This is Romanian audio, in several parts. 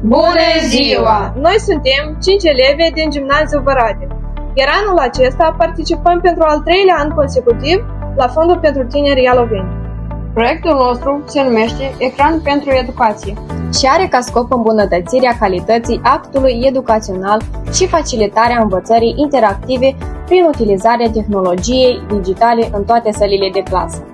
Bună ziua! Noi suntem 5 elevi din Gimnaziul Văratic, iar anul acesta participăm pentru al 3-lea an consecutiv la Fondul pentru Tineri Ialoveni. Proiectul nostru se numește Ecran pentru Educație și are ca scop îmbunătățirea calității actului educațional și facilitarea învățării interactive prin utilizarea tehnologiei digitale în toate sălile de clasă.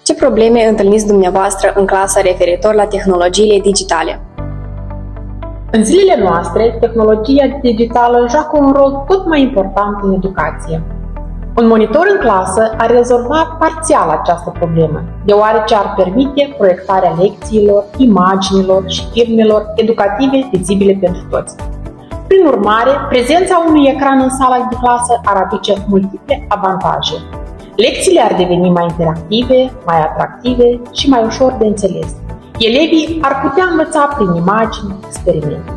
Ce probleme întâlniți dumneavoastră în clasă referitor la tehnologiile digitale? În zilele noastre, tehnologia digitală joacă un rol tot mai important în educație. Un monitor în clasă ar rezolva parțial această problemă, deoarece ar permite proiectarea lecțiilor, imaginilor și filmelor educative vizibile pentru toți. Prin urmare, prezența unui ecran în sala de clasă ar aduce multiple avantaje. Lecțiile ar deveni mai interactive, mai atractive și mai ușor de înțeles. Elevii ar putea învăța prin imagini, experimente.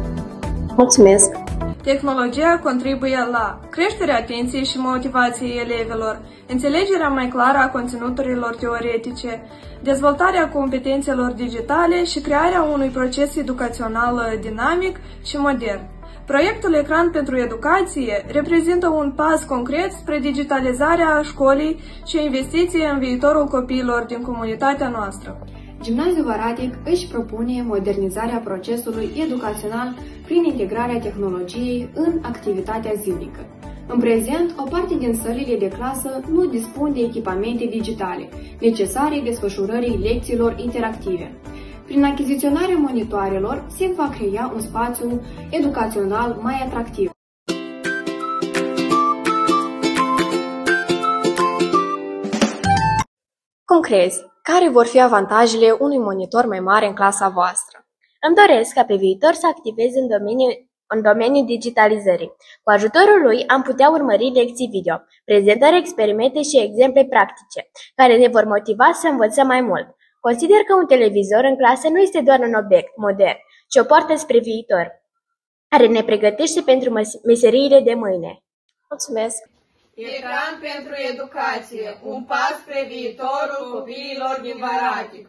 Mulțumesc! Tehnologia contribuie la creșterea atenției și motivației elevilor, înțelegerea mai clară a conținuturilor teoretice, dezvoltarea competențelor digitale și crearea unui proces educațional dinamic și modern. Proiectul Ecran pentru Educație reprezintă un pas concret spre digitalizarea școlii și o investiție în viitorul copiilor din comunitatea noastră. Gimnaziul Văratic își propune modernizarea procesului educațional prin integrarea tehnologiei în activitatea zilnică. În prezent, o parte din sălile de clasă nu dispun de echipamente digitale necesare desfășurării lecțiilor interactive. Prin achiziționarea monitoarelor se va crea un spațiu educațional mai atractiv. Cum crezi? Care vor fi avantajele unui monitor mai mare în clasa voastră? Îmi doresc ca pe viitor să activez în domeniul digitalizării. Cu ajutorul lui am putea urmări lecții video, prezentări, experimente și exemple practice, care ne vor motiva să învățăm mai mult. Consider că un televizor în clasă nu este doar un obiect modern, ci o poartă spre viitor, care ne pregătește pentru meseriile de mâine. Mulțumesc! Ecran pentru Educație, un pas spre viitorul copiilor din Văratic.